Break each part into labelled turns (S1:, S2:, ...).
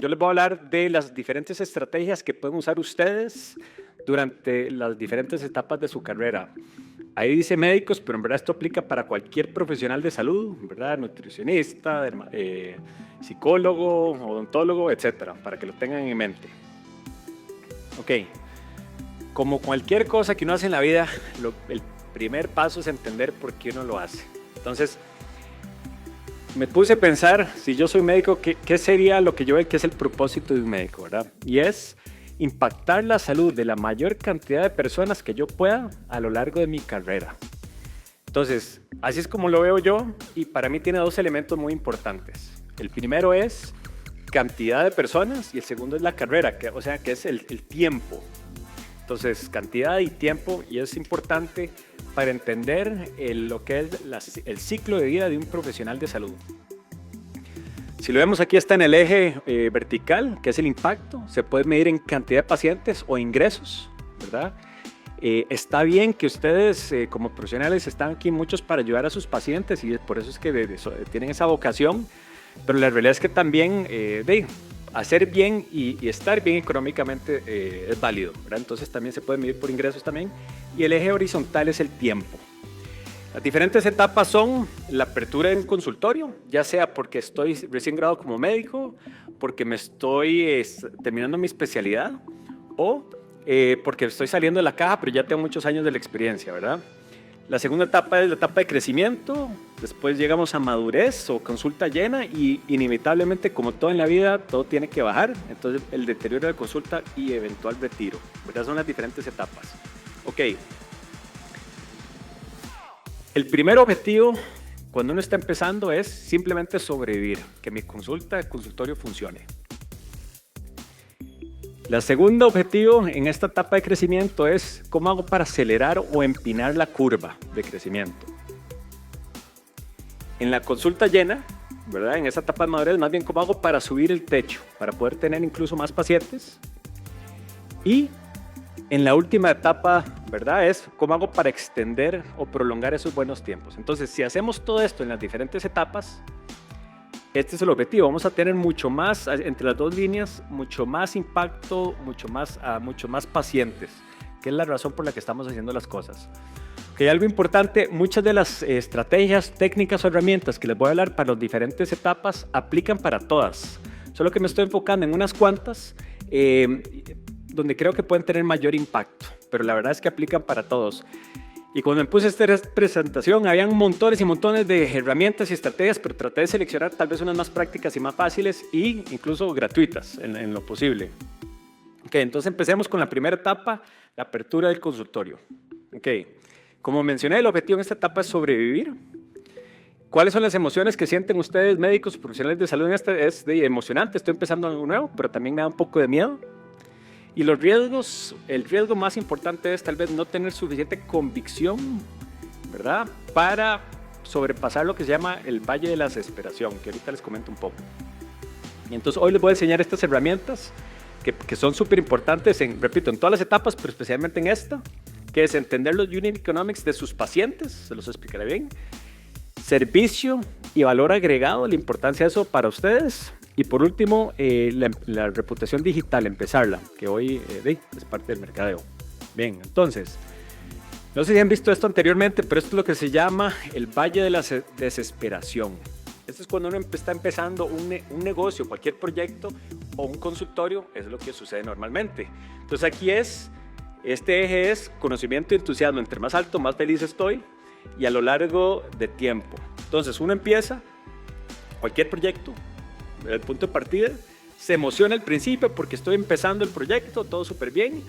S1: yo les voy a hablar de las diferentes estrategias que pueden usar ustedes durante las diferentes etapas de su carrera. Ahí dice médicos, pero en verdad esto aplica para cualquier profesional de salud, ¿verdad? Nutricionista, psicólogo, odontólogo, etcétera, para que lo tengan en mente. Ok, como cualquier cosa que uno hace en la vida, el primer paso es entender por qué uno lo hace. Entonces, me puse a pensar, si yo soy médico, ¿qué sería lo que yo veo que es el propósito de un médico, ¿verdad? Y es impactar la salud de la mayor cantidad de personas que yo pueda a lo largo de mi carrera. Entonces, así es como lo veo yo, y para mí tiene dos elementos muy importantes. El primero es cantidad de personas y el segundo es la carrera, que es el tiempo. Entonces, cantidad y tiempo, y es importante para entender lo que es el ciclo de vida de un profesional de salud. Si lo vemos aquí está en el eje vertical, que es el impacto. Se puede medir en cantidad de pacientes o ingresos, ¿verdad? Está bien que ustedes como profesionales están aquí muchos para ayudar a sus pacientes y por eso es que tienen esa vocación, pero la realidad es que también hacer bien y estar bien económicamente es válido, ¿verdad? Entonces también se puede medir por ingresos también. Y el eje horizontal es el tiempo. Las diferentes etapas son la apertura en consultorio, ya sea porque estoy recién graduado como médico, porque me estoy terminando mi especialidad o porque estoy saliendo de la caja, pero ya tengo muchos años de la experiencia, ¿verdad? La segunda etapa es la etapa de crecimiento, después llegamos a madurez o consulta llena y inevitablemente, como todo en la vida, todo tiene que bajar, entonces el deterioro de consulta y eventual retiro, ¿verdad? Son las diferentes etapas. Ok. El primer objetivo cuando uno está empezando es simplemente sobrevivir, que mi consultorio funcione. El segundo objetivo en esta etapa de crecimiento es cómo hago para acelerar o empinar la curva de crecimiento. En la consulta llena, ¿verdad? En esta etapa de madurez, más bien cómo hago para subir el techo, para poder tener incluso más pacientes. Y en la última etapa, ¿verdad? Es cómo hago para extender o prolongar esos buenos tiempos. Entonces, si hacemos todo esto en las diferentes etapas, este es el objetivo. Vamos a tener mucho más, entre las dos líneas, mucho más impacto, mucho más pacientes, que es la razón por la que estamos haciendo las cosas. Okay, algo importante, muchas de las estrategias, técnicas o herramientas que les voy a hablar para las diferentes etapas aplican para todas. Solo que me estoy enfocando en unas cuantas donde creo que pueden tener mayor impacto, pero la verdad es que aplican para todos. Y cuando me puse esta presentación, habían montones y montones de herramientas y estrategias, pero traté de seleccionar tal vez unas más prácticas y más fáciles e incluso gratuitas en lo posible. Ok, entonces empecemos con la primera etapa, la apertura del consultorio. Ok, como mencioné, el objetivo en esta etapa es sobrevivir. ¿Cuáles son las emociones que sienten ustedes, médicos, profesionales de salud? Es emocionante, estoy empezando algo nuevo, pero también me da un poco de miedo. Y los riesgos, el riesgo más importante es tal vez no tener suficiente convicción, ¿verdad? Para sobrepasar lo que se llama el valle de la desesperación, que ahorita les comento un poco. Y entonces hoy les voy a enseñar estas herramientas que son súper importantes, repito, en todas las etapas, pero especialmente en esta, que es entender los unit economics de sus pacientes, se los explicaré bien, servicio y valor agregado, la importancia de eso para ustedes. Y por último, la reputación digital, empezarla, que hoy es parte del mercadeo. Bien, entonces, no sé si han visto esto anteriormente, pero esto es lo que se llama el valle de la desesperación. Esto es cuando uno está empezando un negocio, cualquier proyecto o un consultorio, es lo que sucede normalmente. Entonces aquí este eje es conocimiento y entusiasmo. Entre más alto, más feliz estoy y a lo largo de tiempo. Entonces uno empieza cualquier proyecto. El punto de partida, se emociona al principio porque estoy empezando el proyecto, todo súper bien.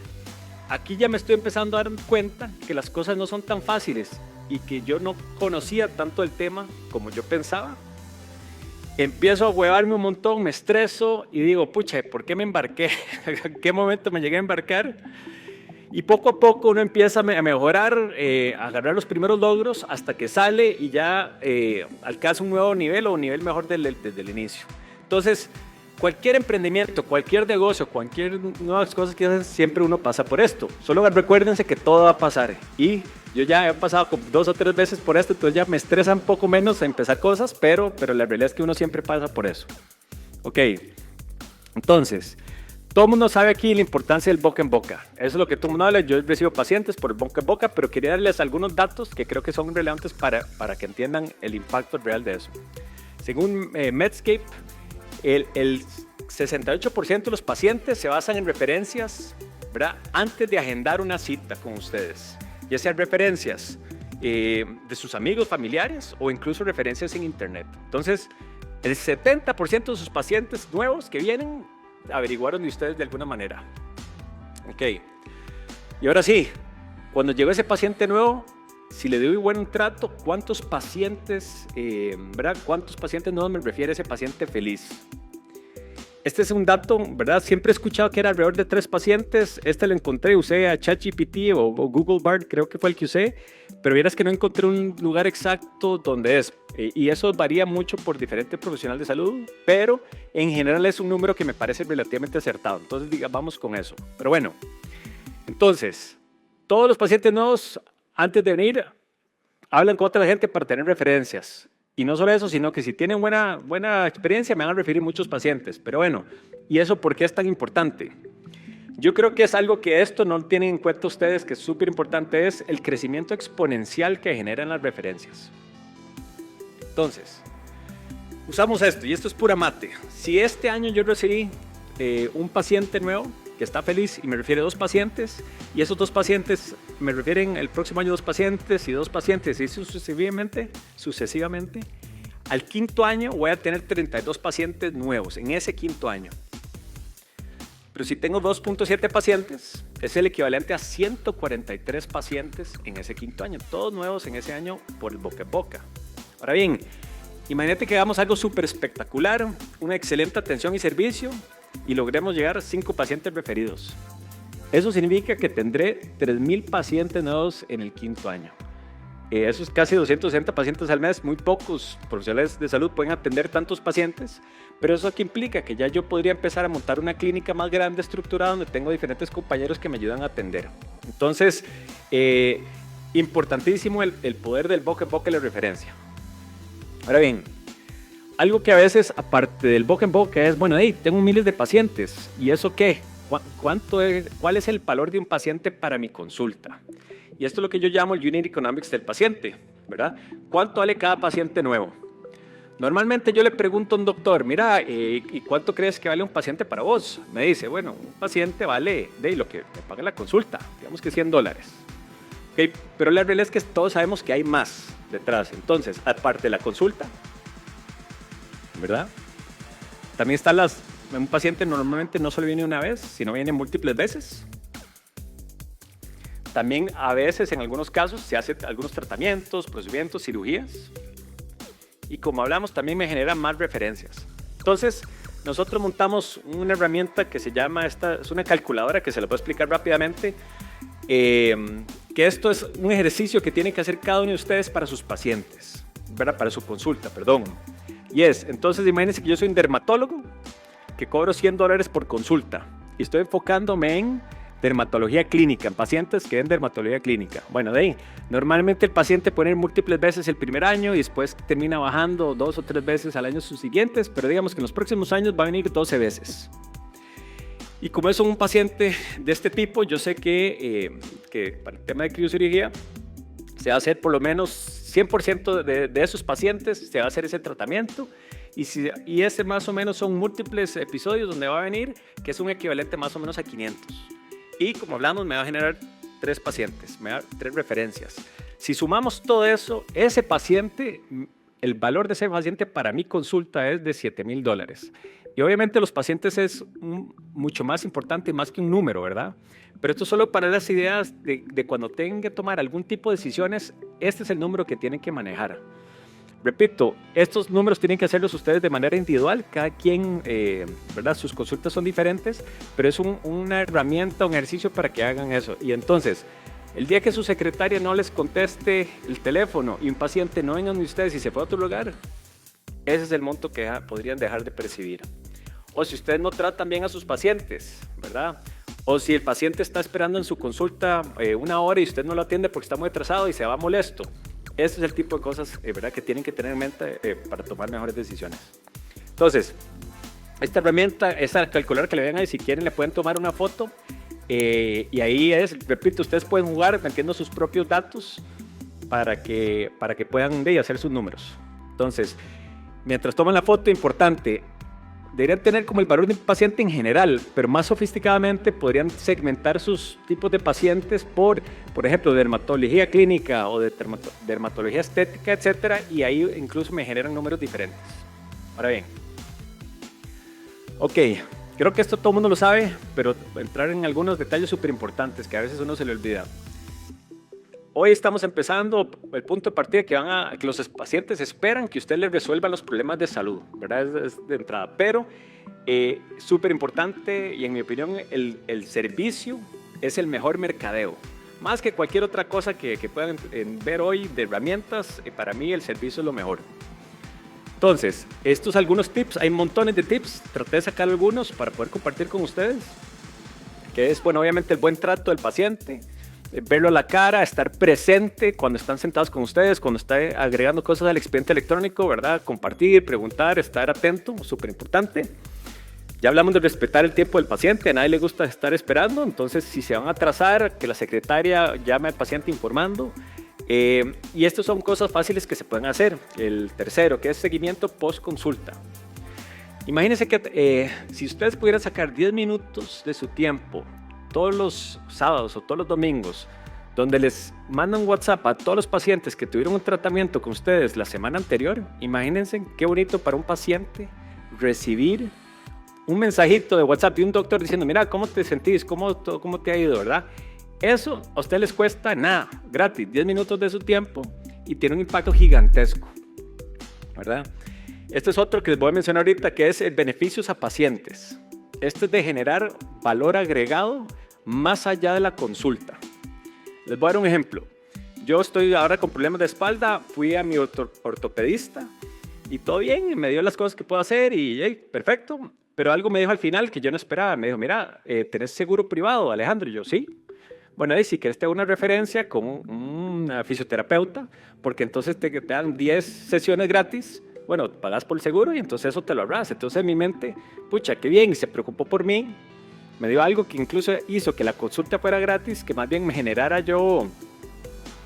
S1: Aquí ya me estoy empezando a dar cuenta que las cosas no son tan fáciles y que yo no conocía tanto el tema como yo pensaba. Empiezo a huevarme un montón, me estreso y digo, pucha, ¿por qué me embarqué? ¿En qué momento me llegué a embarcar? Y poco a poco uno empieza a mejorar, a agarrar los primeros logros hasta que sale y ya alcanza un nuevo nivel o un nivel mejor desde el inicio. Entonces, cualquier emprendimiento, cualquier negocio, cualquier nuevas cosas que hacen, siempre uno pasa por esto. Solo recuérdense que todo va a pasar. Y yo ya he pasado 2 o 3 veces por esto, entonces ya me estresa un poco menos a empezar cosas, pero la realidad es que uno siempre pasa por eso. Ok, Entonces, todo el mundo sabe aquí la importancia del boca en boca. Eso es lo que todo el mundo habla. Yo recibo pacientes por el boca en boca, pero quería darles algunos datos que creo que son relevantes para que entiendan el impacto real de eso. Según Medscape, el 68% de los pacientes se basan en referencias, ¿verdad?, antes de agendar una cita con ustedes. Ya sean referencias de sus amigos, familiares o incluso referencias en internet. Entonces, el 70% de sus pacientes nuevos que vienen averiguaron de ustedes de alguna manera. Ok. Y ahora sí, cuando llegó ese paciente nuevo, si le doy buen trato, ¿cuántos pacientes, ¿verdad? ¿Cuántos pacientes nuevos me refiere ese paciente feliz? Este es un dato, ¿verdad? Siempre he escuchado que era alrededor de 3 pacientes. Este lo encontré, usé a ChatGPT o Google Bard, creo que fue el que usé. Pero vieras que no encontré un lugar exacto donde es. Y eso varía mucho por diferente profesional de salud. Pero en general es un número que me parece relativamente acertado. Entonces, vamos con eso. Pero bueno, entonces, todos los pacientes nuevos, antes de venir, hablan con otra gente para tener referencias. Y no solo eso, sino que si tienen buena experiencia, me van a referir muchos pacientes. Pero bueno, ¿y eso por qué es tan importante? Yo creo que es algo que esto no tienen en cuenta ustedes, que es súper importante, es el crecimiento exponencial que generan las referencias. Entonces, usamos esto, y esto es pura mate. Si este año yo recibí un paciente nuevo que está feliz y me refiere a 2 pacientes, y esos 2 pacientes me refieren el próximo año 2 pacientes y 2 pacientes, y sucesivamente, al quinto año voy a tener 32 pacientes nuevos en ese quinto año. Pero si tengo 2.7 pacientes, es el equivalente a 143 pacientes en ese quinto año, todos nuevos en ese año por el boca a boca. Ahora bien, imagínate que hagamos algo súper espectacular, una excelente atención y servicio, y logremos llegar a 5 pacientes referidos. Eso significa que tendré 3,000 pacientes nuevos en el quinto año. Eso es casi 260 pacientes al mes. Muy pocos profesionales de salud pueden atender tantos pacientes, pero eso que implica que ya yo podría empezar a montar una clínica más grande, estructurada, donde tengo diferentes compañeros que me ayudan a atender. Entonces, importantísimo el poder del boca en boca y la referencia. Ahora bien, algo que a veces, aparte del boca en boca, es, bueno, hey, tengo miles de pacientes, ¿y eso qué? ¿Cuál es el valor de un paciente para mi consulta? Y esto es lo que yo llamo el Unit Economics del paciente, ¿verdad? ¿Cuánto vale cada paciente nuevo? Normalmente yo le pregunto a un doctor, mira, ¿y cuánto crees que vale un paciente para vos? Me dice, bueno, un paciente vale de lo que me paga la consulta, digamos que $100. Okay, pero la realidad es que todos sabemos que hay más detrás. Entonces, aparte de la consulta, ¿verdad? También están un paciente normalmente no solo viene una vez, sino viene múltiples veces. También a veces, en algunos casos, se hacen algunos tratamientos, procedimientos, cirugías. Y como hablamos, también me generan más referencias. Entonces, nosotros montamos una herramienta que se llama, es una calculadora que se lo voy a explicar rápidamente. Que esto es un ejercicio que tienen que hacer cada uno de ustedes para sus pacientes, ¿verdad? Para su consulta, perdón. Y entonces imagínense que yo soy un dermatólogo que cobro $100 por consulta y estoy enfocándome en dermatología clínica, en pacientes que ven dermatología clínica. Bueno, de ahí, normalmente el paciente puede ir múltiples veces el primer año y después termina bajando 2 o 3 veces al año subsiguientes, pero digamos que en los próximos años va a venir 12 veces. Y como es un paciente de este tipo, yo sé que para el tema de criocirugía se va a hacer por lo menos 100% de esos pacientes, se va a hacer ese tratamiento. Y ese más o menos son múltiples episodios donde va a venir, que es un equivalente más o menos a 500. Y como hablamos, me va a generar 3 pacientes, me va a dar 3 referencias. Si sumamos todo eso, ese paciente, el valor de ese paciente para mi consulta es de $7,000. Y obviamente los pacientes es mucho más importante, más que un número, ¿verdad? Pero esto solo para las ideas de cuando tengan que tomar algún tipo de decisiones, este es el número que tienen que manejar. Repito, estos números tienen que hacerlos ustedes de manera individual, cada quien, ¿verdad? Sus consultas son diferentes, pero es una herramienta, un ejercicio para que hagan eso. Y entonces, el día que su secretaria no les conteste el teléfono y un paciente no venga de ustedes y se fue a otro lugar, ese es el monto que podrían dejar de percibir. O si ustedes no tratan bien a sus pacientes, ¿verdad? O si el paciente está esperando en su consulta 1 hora y usted no lo atiende porque está muy atrasado y se va molesto. Ese es el tipo de cosas, ¿verdad?, que tienen que tener en mente para tomar mejores decisiones. Entonces, esta herramienta, esta calculadora que le ven ahí, si quieren le pueden tomar una foto y ahí repito, ustedes pueden jugar metiendo sus propios datos para que puedan hacer sus números. Entonces, mientras toman la foto, importante, deberían tener como el valor de un paciente en general, pero más sofisticadamente podrían segmentar sus tipos de pacientes por ejemplo, dermatología clínica o de dermatología estética, etcétera, y ahí incluso me generan números diferentes. Ahora bien, ok, creo que esto todo el mundo lo sabe, pero entrar en algunos detalles súper importantes que a veces uno se le olvida. Hoy estamos empezando el punto de partida que los pacientes esperan que usted les resuelva los problemas de salud, ¿verdad? Es de entrada, pero súper importante y en mi opinión el servicio es el mejor mercadeo. Más que cualquier otra cosa que puedan ver hoy de herramientas, para mí el servicio es lo mejor. Entonces, estos algunos tips, hay montones de tips, traté de sacar algunos para poder compartir con ustedes, que es, bueno, obviamente el buen trato del paciente, verlo a la cara, estar presente cuando están sentados con ustedes, cuando está agregando cosas al expediente electrónico, ¿verdad? Compartir, preguntar, estar atento, súper importante. Ya hablamos de respetar el tiempo del paciente, a nadie le gusta estar esperando, entonces si se van a atrasar, que la secretaria llame al paciente informando. Y estas son cosas fáciles que se pueden hacer. El tercero, que es seguimiento post consulta. Imagínense que si ustedes pudieran sacar 10 minutos de su tiempo todos los sábados o todos los domingos, donde les mandan WhatsApp a todos los pacientes que tuvieron un tratamiento con ustedes la semana anterior, imagínense qué bonito para un paciente recibir un mensajito de WhatsApp de un doctor diciendo, mira, ¿cómo te sentís? ¿Cómo te ha ido? ¿Verdad? Eso a usted les cuesta nada, gratis, 10 minutos de su tiempo y tiene un impacto gigantesco, ¿verdad? Este es otro que les voy a mencionar ahorita, que es el beneficios a pacientes. Este es de generar valor agregado más allá de la consulta. Les voy a dar un ejemplo. Yo estoy ahora con problemas de espalda, fui a mi ortopedista y todo bien, me dio las cosas que puedo hacer y hey, perfecto, pero algo me dijo al final que yo no esperaba. Me dijo, mira, ¿tenés seguro privado, Alejandro? Y yo, sí. Bueno, si quieres te hago una referencia con una fisioterapeuta, porque entonces te dan 10 sesiones gratis. Bueno, pagas por el seguro y entonces eso te lo ahorras. Entonces en mi mente, pucha, qué bien, y se preocupó por mí. Me dio algo que incluso hizo que la consulta fuera gratis, que más bien me generara yo,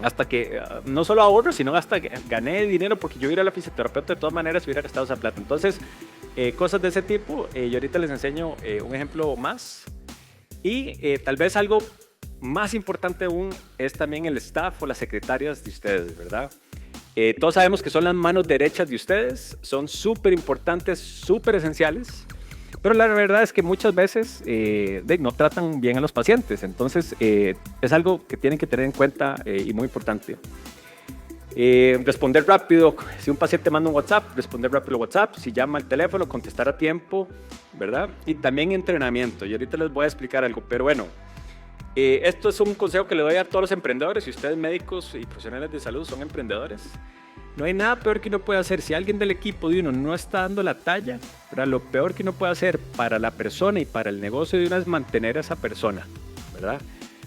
S1: hasta que no solo ahorro, sino hasta que gané dinero, porque yo ir a la fisioterapeuta de todas maneras hubiera gastado esa plata. Entonces, cosas de ese tipo, yo ahorita les enseño un ejemplo más. Y tal vez algo más importante aún es también el staff o las secretarias de ustedes, ¿verdad? Todos sabemos que son las manos derechas de ustedes, son súper importantes, súper esenciales, pero la verdad es que muchas veces no tratan bien a los pacientes, entonces es algo que tienen que tener en cuenta y muy importante. Responder rápido, si un paciente manda un WhatsApp, responder rápido el WhatsApp, si llama al teléfono, contestar a tiempo, ¿verdad? Y también entrenamiento, y ahorita les voy a explicar algo, pero bueno, esto es un consejo que le doy a todos los emprendedores. Si ustedes médicos y profesionales de salud son emprendedores, no hay nada peor que uno pueda hacer. Si alguien del equipo de uno no está dando la talla, ¿verdad? Lo peor que uno puede hacer para la persona y para el negocio de uno es mantener a esa persona, ¿verdad?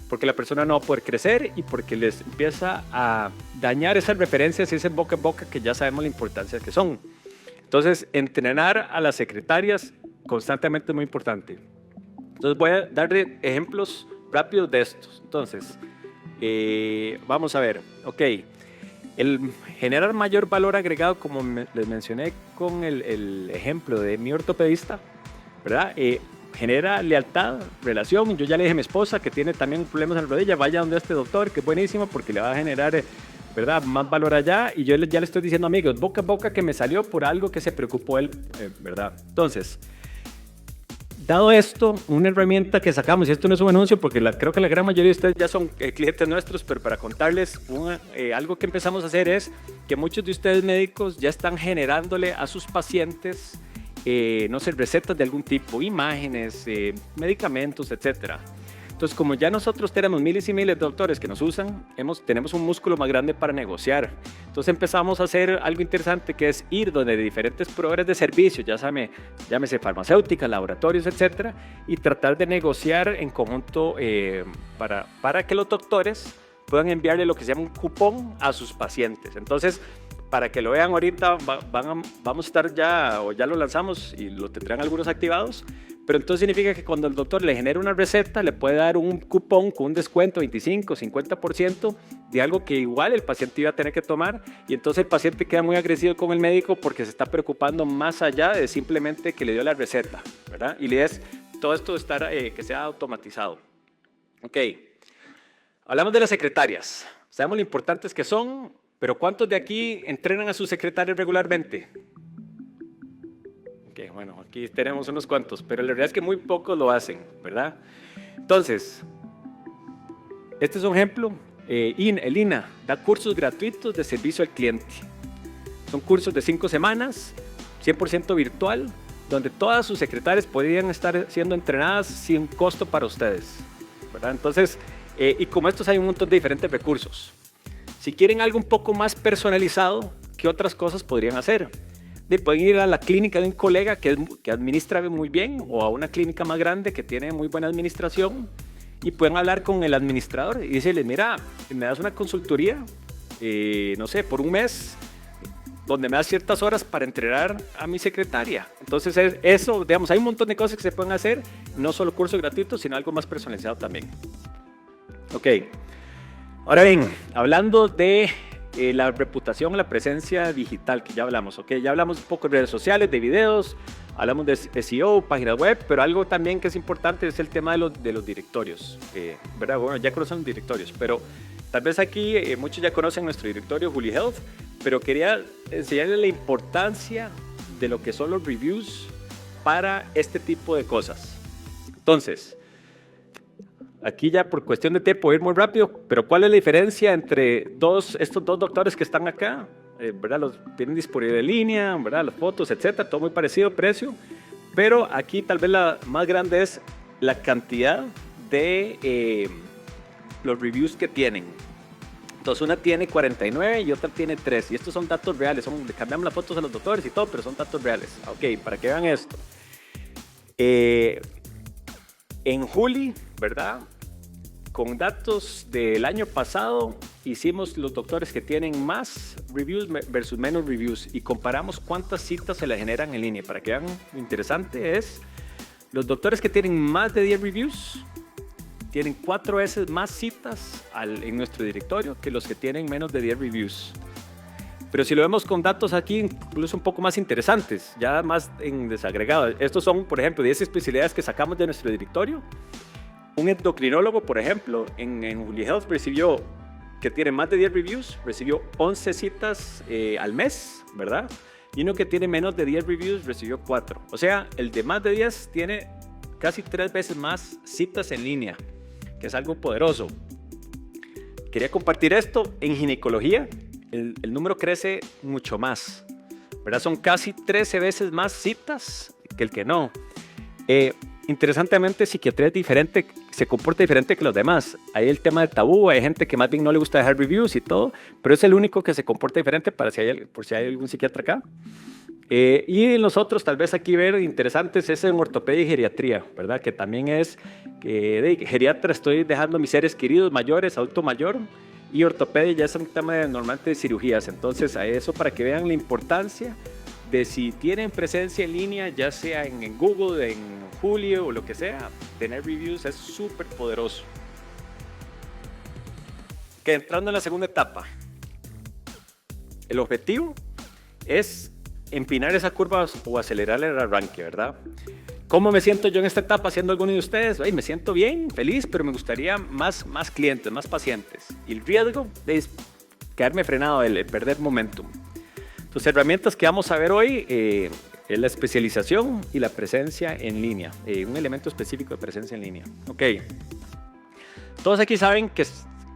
S1: Porque la persona no va a poder crecer y porque les empieza a dañar esas referencias y ese boca en boca que ya sabemos la importancia que son. Entonces, entrenar a las secretarias constantemente es muy importante. Entonces voy a darle ejemplos rápidos de estos. Entonces, vamos a ver, ok, el generar mayor valor agregado, como les mencioné con el ejemplo de mi ortopedista, ¿verdad? Genera lealtad, relación. Yo ya le dije a mi esposa que tiene también problemas en la rodilla, vaya donde este doctor, que es buenísimo porque le va a generar, ¿verdad?, más valor allá. Y yo ya le estoy diciendo, amigos, boca a boca que me salió por algo que se preocupó él, ¿verdad? Entonces, dado esto, una herramienta que sacamos, y esto no es un anuncio porque creo que la gran mayoría de ustedes ya son clientes nuestros, pero para contarles algo que empezamos a hacer es que muchos de ustedes médicos ya están generándole a sus pacientes, no sé, recetas de algún tipo, imágenes, medicamentos, etcétera. Entonces, como ya nosotros tenemos miles y miles de doctores que nos usan, tenemos un músculo más grande para negociar. Entonces empezamos a hacer algo interesante, que es ir donde diferentes proveedores de servicios, llámese farmacéuticas, laboratorios, etcétera, y tratar de negociar en conjunto para que los doctores puedan enviarle lo que se llama un cupón a sus pacientes. Entonces, para que lo vean ahorita, vamos a estar ya, o ya lo lanzamos y lo tendrán algunos activados, pero entonces significa que cuando el doctor le genera una receta, le puede dar un cupón con un descuento 25, 50% de algo que igual el paciente iba a tener que tomar, y entonces el paciente queda muy agresivo con el médico porque se está preocupando más allá de simplemente que le dio la receta, ¿verdad? Y la idea es todo esto estar, que sea automatizado. Ok, hablamos de las secretarias. Sabemos lo importantes que son, pero ¿cuántos de aquí entrenan a sus secretarios regularmente? Ok, bueno, aquí tenemos unos cuantos, pero la realidad es que muy pocos lo hacen, ¿verdad? Entonces, este es un ejemplo. El INA da cursos gratuitos de servicio al cliente. Son cursos de 5 semanas, 100% virtual, donde todas sus secretarias podrían estar siendo entrenadas sin costo para ustedes, ¿verdad? Entonces, y como estos hay un montón de diferentes recursos. Si quieren algo un poco más personalizado, ¿qué otras cosas podrían hacer? Pueden ir a la clínica de un colega que administra muy bien, o a una clínica más grande que tiene muy buena administración, y pueden hablar con el administrador y decirle, mira, me das una consultoría, no sé, por un mes, donde me das ciertas horas para entrenar a mi secretaria. Entonces eso, digamos, hay un montón de cosas que se pueden hacer, no solo cursos gratuitos, sino algo más personalizado también. Ok, ahora bien, hablando de la reputación, la presencia digital, que ya hablamos, ok, ya hablamos un poco de redes sociales, de videos, hablamos de SEO, páginas web, pero algo también que es importante es el tema de los directorios, ¿verdad? Bueno, ya conocen los directorios, pero tal vez aquí muchos ya conocen nuestro directorio Juli Health, pero quería enseñarles la importancia de lo que son los reviews para este tipo de cosas. Entonces, aquí ya por cuestión de tiempo voy a ir muy rápido, pero ¿cuál es la diferencia entre estos dos doctores que están acá? ¿Verdad? Los tienen disponible en línea, ¿verdad? Las fotos, etcétera, todo muy parecido, precio, pero aquí tal vez la más grande es la cantidad de los reviews que tienen. Entonces una tiene 49 y otra tiene 3, y estos son datos reales, le cambiamos las fotos a los doctores y todo, pero son datos reales. Ok, para que vean esto. En Juli, ¿verdad? Con datos del año pasado, hicimos los doctores que tienen más reviews versus menos reviews y comparamos cuántas citas se le generan en línea. Para que vean, lo interesante es, los doctores que tienen más de 10 reviews tienen 4 veces más citas en nuestro directorio que los que tienen menos de 10 reviews. Pero si lo vemos con datos aquí, incluso un poco más interesantes, ya más en desagregado. Estos son, por ejemplo, 10 especialidades que sacamos de nuestro directorio. Un endocrinólogo, por ejemplo, en Juli Health que tiene más de 10 reviews, recibió 11 citas al mes, ¿verdad? Y uno que tiene menos de 10 reviews recibió 4. O sea, el de más de 10 tiene casi 3 veces más citas en línea, que es algo poderoso. Quería compartir esto. En ginecología, el número crece mucho más, ¿verdad? Son casi 13 veces más citas que el que no. Interesantemente, psiquiatría es diferente, se comporta diferente que los demás. Hay el tema del tabú, hay gente que más bien no le gusta dejar reviews y todo, pero es el único que se comporta diferente, por si hay algún psiquiatra acá. Y nosotros, tal vez aquí ver interesantes, es en ortopedia y geriatría, ¿verdad? Que también es que de geriatra estoy dejando a mis seres queridos mayores, adulto mayor, y ortopedia ya es un tema normalmente de cirugías. Entonces, a eso para que vean la importancia de si tienen presencia en línea, ya sea en Google, en Julio o lo que sea, tener reviews es súper poderoso. Que entrando en la segunda etapa, el objetivo es empinar esa curva o acelerar el arranque, ¿verdad? ¿Cómo me siento yo en esta etapa haciendo alguno de ustedes? Me siento bien, feliz, pero me gustaría más clientes, más pacientes. Y el riesgo es quedarme frenado, el perder momentum. Entonces, herramientas que vamos a ver hoy es la especialización y la presencia en línea. Un elemento específico de presencia en línea. Ok. Todos aquí saben que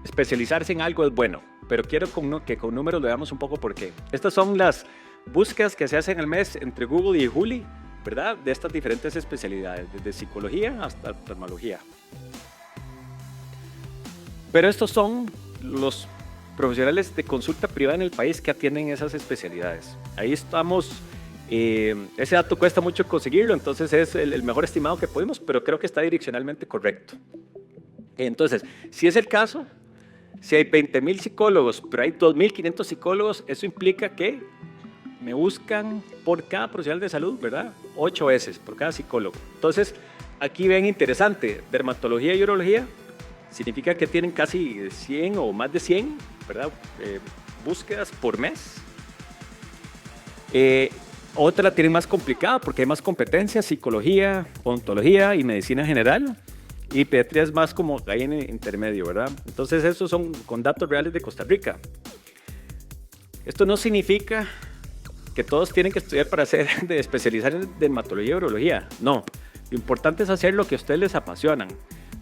S1: especializarse en algo es bueno, pero quiero que con números le damos un poco por qué. Estas son las búsquedas que se hacen al mes entre Google y Juli, ¿verdad? De estas diferentes especialidades, desde psicología hasta oftalmología. Pero estos son los profesionales de consulta privada en el país que atienden esas especialidades. Ahí estamos, ese dato cuesta mucho conseguirlo, entonces es el mejor estimado que podemos, pero creo que está direccionalmente correcto. Entonces, si es el caso, Si hay 20,000 psicólogos, pero hay 2,500 psicólogos, eso implica que me buscan por cada profesional de salud, ¿verdad? 8 veces por cada psicólogo. Entonces, aquí ven interesante, dermatología y urología, significa que tienen casi 100 o más de 100, ¿verdad? Búsquedas por mes. Otra la tienen más complicada porque hay más competencias, psicología, odontología y medicina general. Y pediatría es más como ahí en el intermedio, ¿verdad? Entonces, estos son con datos reales de Costa Rica. Esto no significa que todos tienen que estudiar para de especializar en dermatología y urología. No, lo importante es hacer lo que a ustedes les apasionan.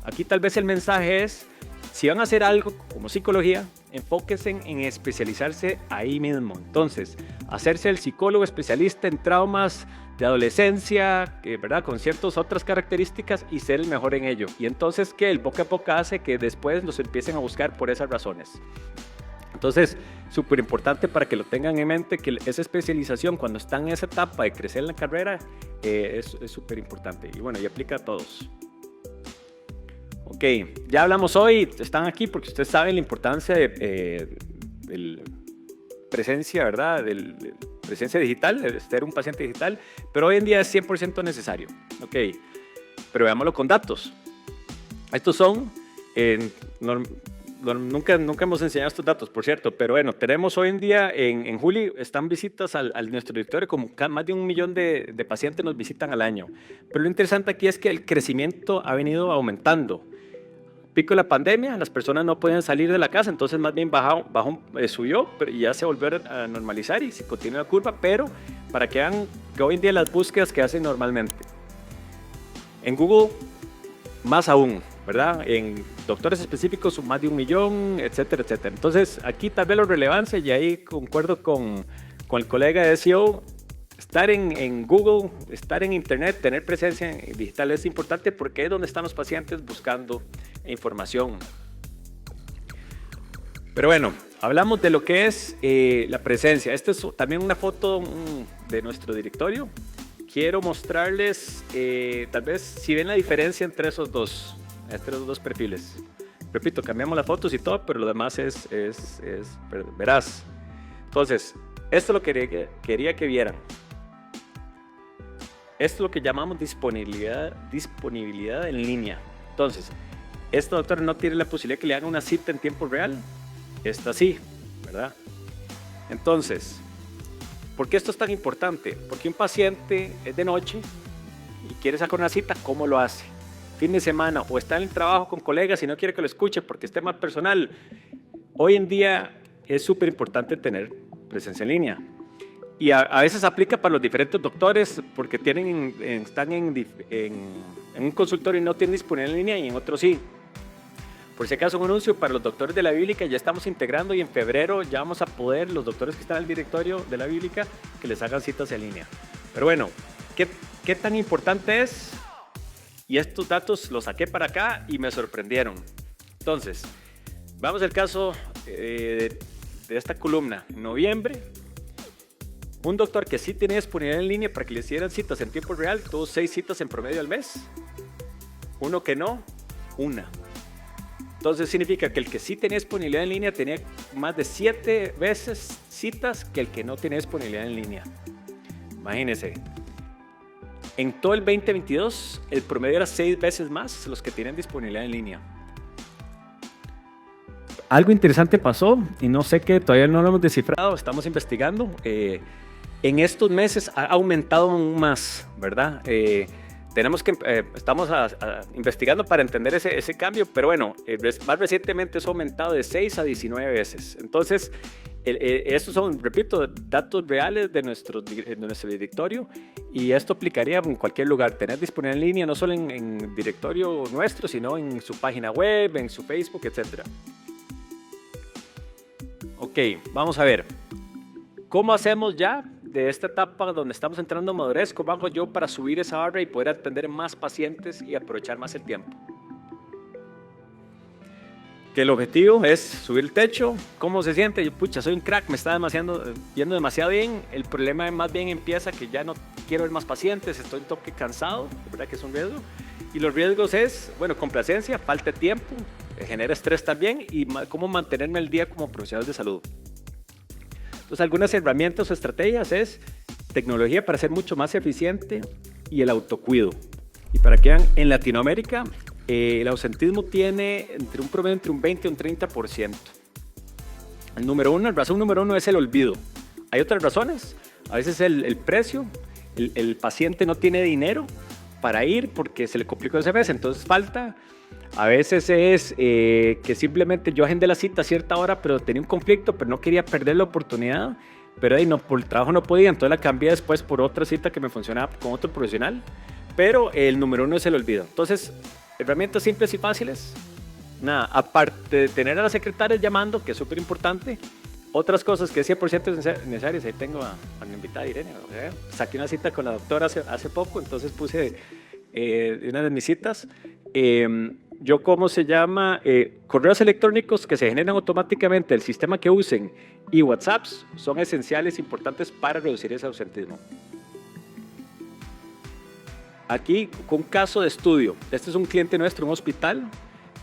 S1: Aquí tal vez el mensaje es, si van a hacer algo como psicología, enfóquense en especializarse ahí mismo. Entonces, hacerse el psicólogo especialista en traumas de adolescencia, ¿verdad? Con ciertas otras características y ser el mejor en ello. Y entonces que el boca a boca hace que después los empiecen a buscar por esas razones. Entonces, súper importante para que lo tengan en mente, que esa especialización cuando están en esa etapa de crecer en la carrera es súper importante. Y bueno, y aplica a todos. Ok, ya hablamos hoy, están aquí porque ustedes saben la importancia de presencia, ¿verdad? De presencia digital, de ser un paciente digital, pero hoy en día es 100% necesario. Ok, pero veámoslo con datos. Estos son, nunca hemos enseñado estos datos, por cierto, pero bueno, tenemos hoy en día en Juli, están visitas al nuestro directorio, como más de 1 millón de pacientes nos visitan al año. Pero lo interesante aquí es que el crecimiento ha venido aumentando. Pico de la pandemia, las personas no podían salir de la casa, entonces más bien subió, pero ya se volvió a normalizar y se continúa la curva, pero para que vean que hoy en día las búsquedas que hacen normalmente. En Google, más aún, ¿verdad? En doctores específicos, más de 1 millón, etcétera, etcétera. Entonces, aquí tal vez la relevancia, y ahí concuerdo con el colega de SEO, estar en Google, estar en Internet, tener presencia digital es importante porque es donde están los pacientes buscando información. Pero bueno, hablamos de lo que es la presencia. Esta es también una foto de nuestro directorio. Quiero mostrarles, tal vez, si ven la diferencia entre estos dos perfiles. Repito, cambiamos las fotos y todo, pero lo demás es veraz. Entonces, esto es lo que quería que vieran. Esto es lo que llamamos disponibilidad en línea. Entonces, este doctor no tiene la posibilidad que le hagan una cita en tiempo real. Esta sí, ¿verdad? Entonces, ¿por qué esto es tan importante? Porque un paciente es de noche y quiere sacar una cita, ¿cómo lo hace? Fin de semana o está en el trabajo con colegas y no quiere que lo escuche porque es tema personal. Hoy en día es súper importante tener presencia en línea. Y a veces aplica para los diferentes doctores porque están en un consultorio y no tienen disponible en línea y en otros sí. Por si acaso, un anuncio para los doctores de la Bíblica, ya estamos integrando y en febrero ya vamos a poder, los doctores que están en el directorio de la Bíblica, que les hagan citas en línea. Pero bueno, ¿qué tan importante es? Y estos datos los saqué para acá y me sorprendieron. Entonces, vamos al caso de esta columna. En noviembre, un doctor que sí tenía disponibilidad en línea para que le hicieran citas en tiempo real, tuvo 6 citas en promedio al mes. Uno que no, 1. Entonces significa que el que sí tenía disponibilidad en línea tenía más de 7 veces citas que el que no tenía disponibilidad en línea. Imagínense. En todo el 2022, el promedio era 6 veces más los que tienen disponibilidad en línea. Algo interesante pasó y no sé qué, todavía no lo hemos descifrado, estamos investigando. En estos meses ha aumentado aún más, ¿verdad? Estamos investigando para entender ese cambio, pero bueno, más recientemente eso ha aumentado de 6 a 19 veces. Entonces, estos son, repito, datos reales de nuestro directorio y esto aplicaría en cualquier lugar. Tener disponible en línea, no solo en directorio nuestro, sino en su página web, en su Facebook, etc. Ok, vamos a ver. ¿Cómo hacemos ya de esta etapa donde estamos entrando en madurez? ¿Cómo hago yo para subir esa barra y poder atender más pacientes y aprovechar más el tiempo? Que el objetivo es subir el techo. ¿Cómo se siente? Yo, pucha, soy un crack, me está yendo demasiado bien. El problema más bien empieza que ya no quiero ver más pacientes, estoy un toque cansado, ¿verdad? Que es un riesgo. Y los riesgos es, bueno, complacencia, falta de tiempo, genera estrés también y cómo mantenerme al día como profesional de salud. Entonces, algunas herramientas o estrategias es tecnología para ser mucho más eficiente y el autocuido. Y para que vean, en Latinoamérica el ausentismo tiene un promedio entre un 20 y un 30%. La razón número uno es el olvido. Hay otras razones, a veces el precio, el paciente no tiene dinero para ir porque se le complicó ese mes, entonces falta. A veces es que simplemente yo agendé la cita a cierta hora, pero tenía un conflicto, pero no quería perder la oportunidad, pero ahí no, por el trabajo no podía, entonces la cambié después por otra cita que me funcionaba con otro profesional. Pero el número uno es el olvido. Entonces, herramientas simples y fáciles. Nada, aparte de tener a las secretarias llamando, que es súper importante, otras cosas que es 100% necesarias. Ahí tengo a mi invitada Irene. Saqué una cita con la doctora hace poco, entonces puse una de mis citas. ¿Cómo se llama? Correos electrónicos que se generan automáticamente, el sistema que usen y WhatsApps son esenciales, importantes para reducir ese ausentismo. Aquí, con un caso de estudio. Este es un cliente nuestro, un hospital,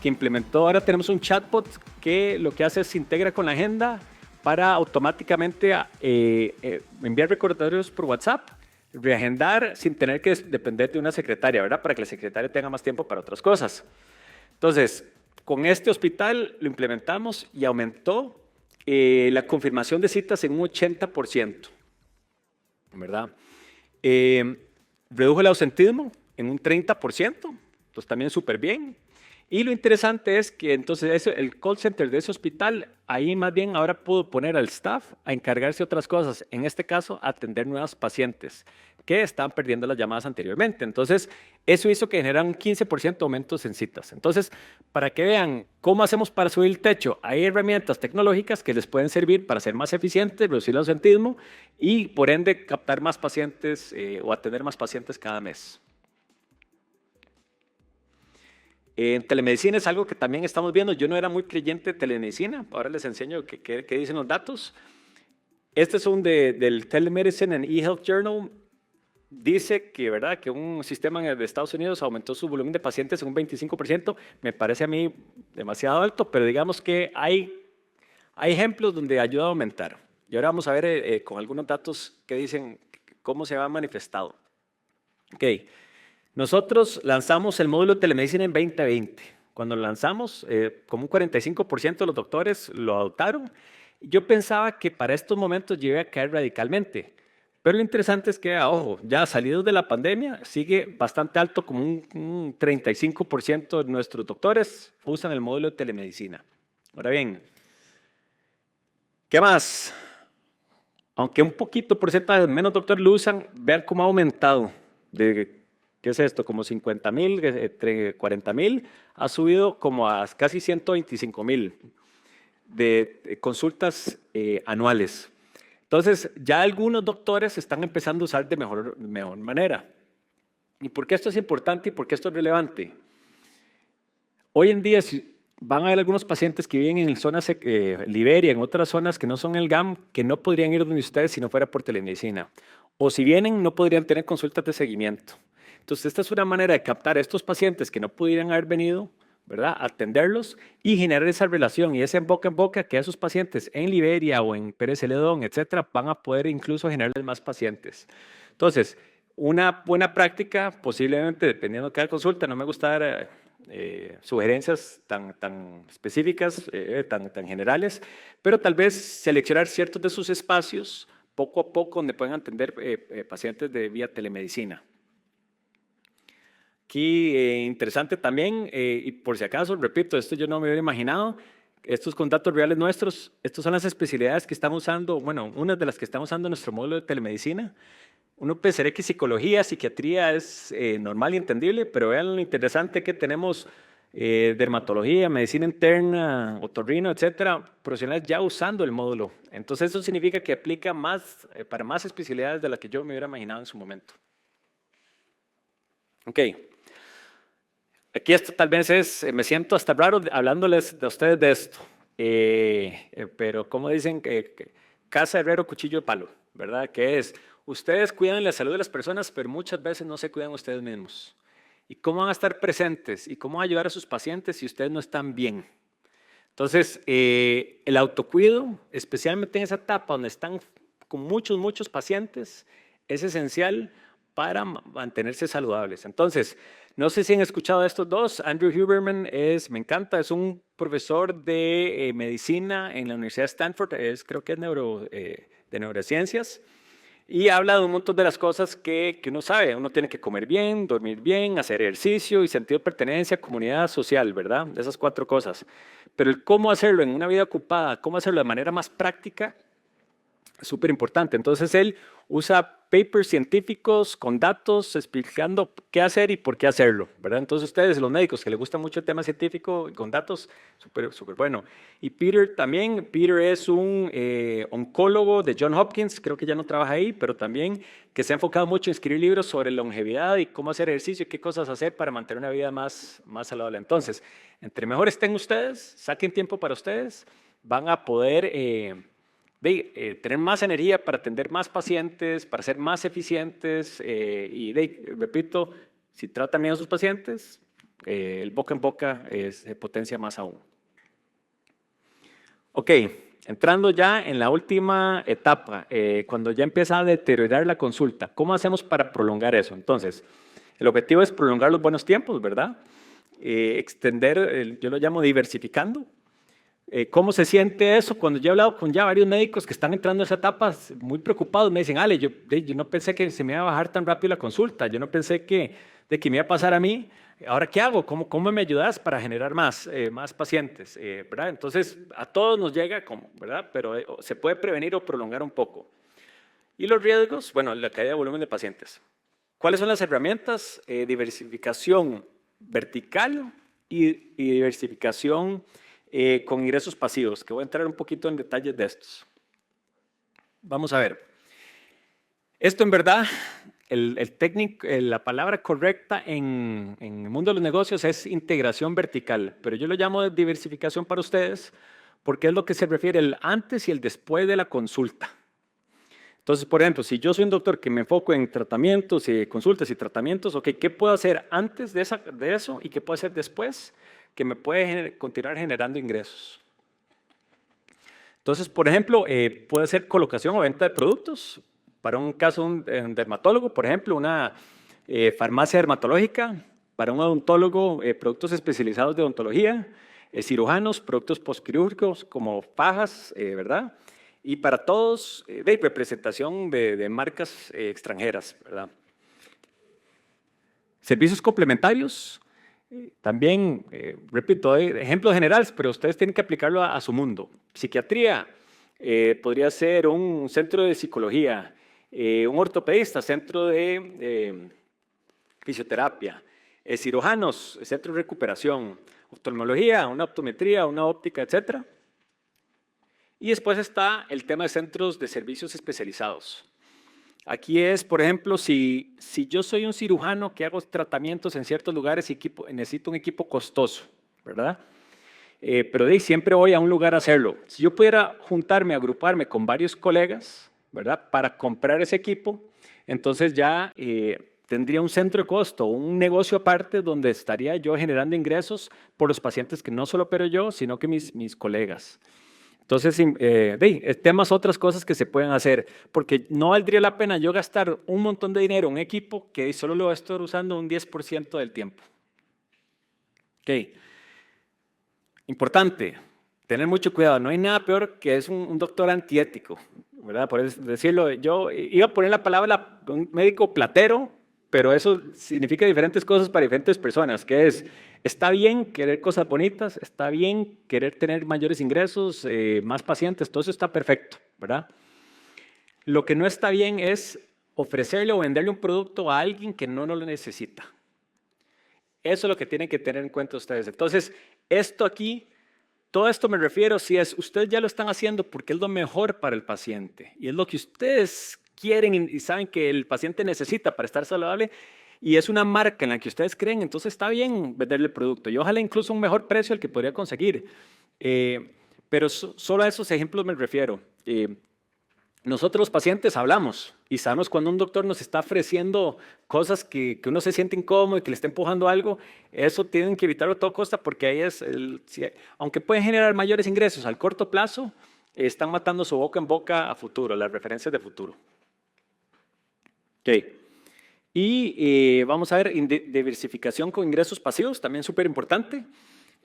S1: que implementó, ahora tenemos un chatbot que lo que hace es se integra con la agenda para automáticamente enviar recordatorios por WhatsApp, reagendar sin tener que depender de una secretaria, ¿verdad? Para que la secretaria tenga más tiempo para otras cosas. Entonces, con este hospital lo implementamos y aumentó la confirmación de citas en un 80%, ¿verdad? Redujo el ausentismo en un 30%, entonces también súper bien. Y lo interesante es que entonces el call center de ese hospital, ahí más bien ahora pudo poner al staff a encargarse de otras cosas, en este caso atender nuevos pacientes que estaban perdiendo las llamadas anteriormente. Entonces eso hizo que generara un 15% de aumentos en citas. Entonces, para que vean cómo hacemos para subir el techo, hay herramientas tecnológicas que les pueden servir para ser más eficientes, reducir el ausentismo y por ende captar más pacientes o atender más pacientes cada mes. En telemedicina es algo que también estamos viendo. Yo no era muy creyente de telemedicina. Ahora les enseño qué dicen los datos. Este es del Telemedicine and eHealth Journal. Dice que, ¿verdad?, que un sistema de Estados Unidos aumentó su volumen de pacientes en un 25%. Me parece a mí demasiado alto, pero digamos que hay ejemplos donde ayuda a aumentar. Y ahora vamos a ver con algunos datos que dicen cómo se ha manifestado. Ok. Nosotros lanzamos el módulo de telemedicina en 2020. Cuando lo lanzamos, como un 45% de los doctores lo adoptaron. Yo pensaba que para estos momentos iba a caer radicalmente. Pero lo interesante es que, ojo, ya salidos de la pandemia, sigue bastante alto, como un 35% de nuestros doctores usan el módulo de telemedicina. Ahora bien, ¿qué más? Aunque un poquito porcentaje menos doctores lo usan, vean cómo ha aumentado. ¿Qué es esto? Como 50,000, entre 40,000, ha subido como a casi 125,000 de consultas anuales. Entonces, ya algunos doctores están empezando a usar de mejor manera. ¿Y por qué esto es importante y por qué esto es relevante? Hoy en día van a haber algunos pacientes que viven en zonas Liberia, en otras zonas que no son el GAM, que no podrían ir donde ustedes si no fuera por telemedicina. O si vienen, no podrían tener consultas de seguimiento. Entonces, esta es una manera de captar a estos pacientes que no pudieran haber venido, ¿verdad?, atenderlos y generar esa relación y ese en boca que a esos pacientes en Liberia o en Pérez Celedón, etcétera, van a poder incluso generarles más pacientes. Entonces, una buena práctica, posiblemente, dependiendo de cada consulta, no me gusta dar sugerencias tan específicas, tan generales, pero tal vez seleccionar ciertos de sus espacios poco a poco donde pueden atender pacientes de vía telemedicina. Aquí, interesante también, y por si acaso, repito, esto yo no me hubiera imaginado, estos con datos reales nuestros, estas son las especialidades que estamos usando, bueno, una de las que estamos usando en nuestro módulo de telemedicina. Uno pensaría que psicología, psiquiatría es normal y entendible, pero vean lo interesante que tenemos dermatología, medicina interna, otorrino, etcétera, profesionales ya usando el módulo. Entonces eso significa que aplica más, para más especialidades de las que yo me hubiera imaginado en su momento. Ok. Aquí esto tal vez me siento hasta raro hablándoles de ustedes de esto, pero como dicen, casa, herrero, cuchillo de palo, ¿verdad? Que es, ustedes cuidan la salud de las personas, pero muchas veces no se cuidan ustedes mismos. ¿Y cómo van a estar presentes? ¿Y cómo van a ayudar a sus pacientes si ustedes no están bien? Entonces, el autocuido, especialmente en esa etapa donde están con muchos pacientes, es esencial para mantenerse saludables. Entonces, no sé si han escuchado de estos dos. Andrew Huberman me encanta, es un profesor de medicina en la Universidad de Stanford, creo que es de neurociencias, y habla de un montón de las cosas que uno sabe. Uno tiene que comer bien, dormir bien, hacer ejercicio y sentido de pertenencia, comunidad social, ¿verdad? Esas 4 cosas. Pero el cómo hacerlo en una vida ocupada, cómo hacerlo de manera más práctica, es súper importante. Entonces él usa papers científicos con datos explicando qué hacer y por qué hacerlo, ¿verdad? Entonces ustedes, los médicos que les gusta mucho el tema científico con datos, súper bueno. Y Peter también, Peter es un oncólogo de Johns Hopkins, creo que ya no trabaja ahí, pero también que se ha enfocado mucho en escribir libros sobre longevidad y cómo hacer ejercicio y qué cosas hacer para mantener una vida más saludable. Entonces, entre mejor estén ustedes, saquen tiempo para ustedes, van a poder tener más energía para atender más pacientes, para ser más eficientes repito, si tratan bien a sus pacientes, el boca en boca se potencia más aún. Ok, entrando ya en la última etapa, cuando ya empieza a deteriorar la consulta, ¿cómo hacemos para prolongar eso? Entonces, el objetivo es prolongar los buenos tiempos, ¿verdad? Extender, yo lo llamo diversificando. ¿Cómo se siente eso? Cuando yo he hablado con ya varios médicos que están entrando en esa etapa muy preocupados, me dicen, Ale, yo no pensé que se me iba a bajar tan rápido la consulta, yo no pensé que me iba a pasar a mí, ¿ahora qué hago? ¿Cómo me ayudas para generar más pacientes? ¿Verdad? Entonces, a todos nos llega, ¿verdad? Pero se puede prevenir o prolongar un poco. Y los riesgos, bueno, la caída de volumen de pacientes. ¿Cuáles son las herramientas? Diversificación vertical y diversificación con ingresos pasivos, que voy a entrar un poquito en detalles de estos. Vamos a ver. Esto en verdad, la palabra correcta en el mundo de los negocios es integración vertical, pero yo lo llamo diversificación para ustedes porque es lo que se refiere el antes y el después de la consulta. Entonces, por ejemplo, si yo soy un doctor que me enfoco en tratamientos y consultas y tratamientos, ok, ¿qué puedo hacer antes de eso y qué puedo hacer después que me puede continuar generando ingresos? Entonces, por ejemplo, puede ser colocación o venta de productos. Para un caso, un dermatólogo, por ejemplo, una farmacia dermatológica. Para un odontólogo, productos especializados de odontología. Cirujanos, productos postquirúrgicos como fajas, ¿verdad? Y para todos, representación de marcas extranjeras, ¿verdad? Servicios complementarios. También, repito, hay ejemplos generales, pero ustedes tienen que aplicarlo a su mundo. Psiquiatría, podría ser un centro de psicología, un ortopedista, centro de fisioterapia, cirujanos, centro de recuperación, oftalmología, una optometría, una óptica, etc. Y después está el tema de centros de servicios especializados. Aquí es, por ejemplo, si yo soy un cirujano que hago tratamientos en ciertos lugares y necesito un equipo costoso, ¿verdad? Pero siempre voy a un lugar a hacerlo. Si yo pudiera agruparme con varios colegas, ¿verdad? Para comprar ese equipo, entonces ya tendría un centro de costo, un negocio aparte donde estaría yo generando ingresos por los pacientes que no solo opero yo, sino que mis colegas. Entonces, temas, otras cosas que se pueden hacer, porque no valdría la pena yo gastar un montón de dinero en un equipo que solo lo voy a estar usando un 10% del tiempo. Ok. Importante, tener mucho cuidado. No hay nada peor que es un doctor antiético, ¿verdad? Por decirlo, yo iba a poner la palabra un médico platero, pero eso significa diferentes cosas para diferentes personas, que es, está bien querer cosas bonitas, está bien querer tener mayores ingresos, más pacientes, todo eso está perfecto, ¿verdad? Lo que no está bien es ofrecerle o venderle un producto a alguien que no lo necesita. Eso es lo que tienen que tener en cuenta ustedes. Entonces, esto aquí, todo esto me refiero si ustedes ya lo están haciendo porque es lo mejor para el paciente y es lo que ustedes quieren y saben que el paciente necesita para estar saludable y es una marca en la que ustedes creen, entonces está bien venderle el producto y ojalá incluso un mejor precio al que podría conseguir. Pero solo a esos ejemplos me refiero. nosotros los pacientes hablamos y sabemos cuando un doctor nos está ofreciendo cosas que uno se siente incómodo y que le está empujando algo, eso tienen que evitarlo a toda costa porque ahí es, aunque pueden generar mayores ingresos al corto plazo, están matando su boca en boca a futuro, las referencias de futuro. Ok. Y vamos a ver diversificación con ingresos pasivos, también súper importante.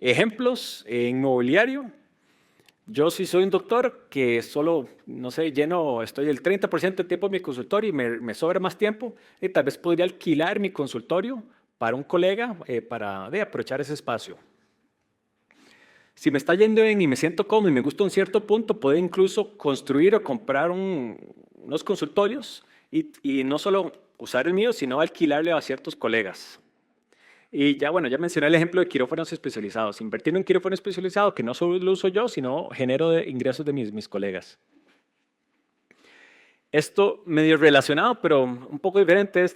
S1: Ejemplos, en inmobiliario. Yo sí soy un doctor que solo, no sé, estoy el 30% del tiempo en mi consultorio y me sobra más tiempo. Y tal vez podría alquilar mi consultorio para un colega para aprovechar ese espacio. Si me está yendo bien y me siento cómodo y me gusta un cierto punto, puedo incluso construir o comprar unos consultorios y no solo usar el mío, sino alquilarle a ciertos colegas. Y ya, bueno, ya mencioné el ejemplo de quirófanos especializados. Invertir en un quirófano especializado que no solo lo uso yo, sino genero ingresos de mis colegas. Esto medio relacionado, pero un poco diferente es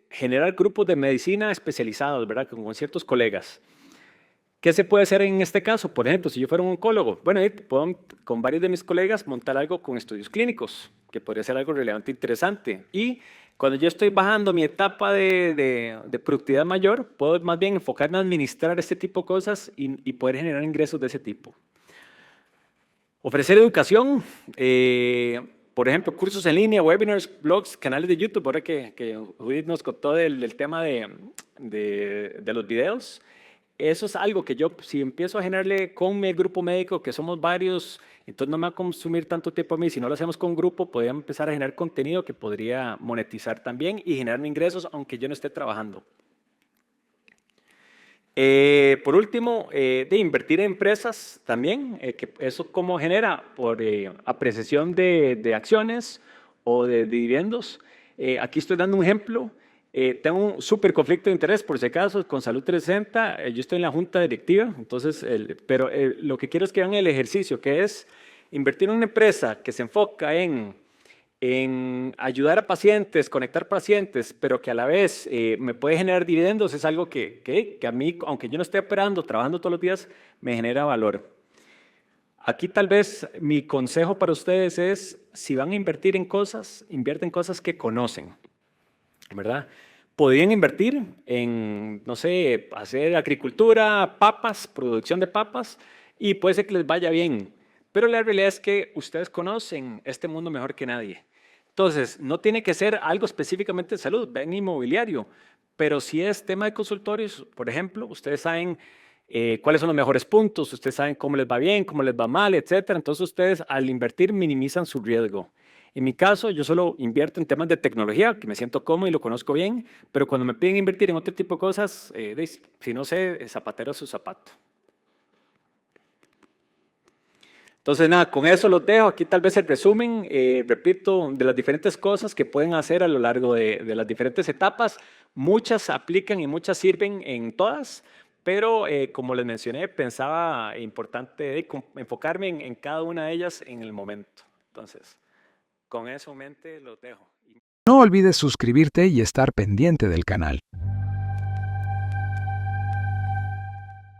S1: generar grupos de medicina especializados, ¿verdad? Con ciertos colegas. ¿Qué se puede hacer en este caso? Por ejemplo, si yo fuera un oncólogo, bueno, puedo con varios de mis colegas montar algo con estudios clínicos, que podría ser algo relevante e interesante. Y cuando yo estoy bajando mi etapa de productividad mayor, puedo más bien enfocarme a administrar este tipo de cosas y poder generar ingresos de ese tipo. Ofrecer educación, por ejemplo, cursos en línea, webinars, blogs, canales de YouTube, ahora que Judith nos contó del tema de los videos. Eso es algo que yo, si empiezo a generarle con mi grupo médico, que somos varios, entonces no me va a consumir tanto tiempo a mí. Si no lo hacemos con grupo, podría empezar a generar contenido que podría monetizar también y generar ingresos, aunque yo no esté trabajando. Por último, de invertir en empresas también, que eso cómo genera por apreciación de acciones o de dividendos. Aquí estoy dando un ejemplo. Tengo un súper conflicto de interés, por si acaso, con Salud 360. Yo estoy en la junta directiva, entonces, pero lo que quiero es que hagan el ejercicio, que es invertir en una empresa que se enfoca en ayudar a pacientes, conectar pacientes, pero que a la vez me puede generar dividendos, es algo que a mí, aunque yo no esté operando, trabajando todos los días, me genera valor. Aquí tal vez mi consejo para ustedes es, si van a invertir en cosas, invierten cosas que conocen, ¿verdad? Podrían invertir en, no sé, hacer agricultura, papas, producción de papas, y puede ser que les vaya bien. Pero la realidad es que ustedes conocen este mundo mejor que nadie. Entonces, no tiene que ser algo específicamente de salud, ven inmobiliario, pero si es tema de consultorios, por ejemplo, ustedes saben cuáles son los mejores puntos, ustedes saben cómo les va bien, cómo les va mal, etcétera. Entonces, ustedes al invertir minimizan su riesgo. En mi caso, yo solo invierto en temas de tecnología, que me siento cómodo y lo conozco bien, pero cuando me piden invertir en otro tipo de cosas, si no sé, zapatero a su zapato. Entonces, nada, con eso los dejo. Aquí tal vez el resumen, repito, de las diferentes cosas que pueden hacer a lo largo de las diferentes etapas. Muchas aplican y muchas sirven en todas, pero como les mencioné, pensaba importante enfocarme en cada una de ellas en el momento. Entonces, con eso en mente los dejo.
S2: No olvides suscribirte y estar pendiente del canal.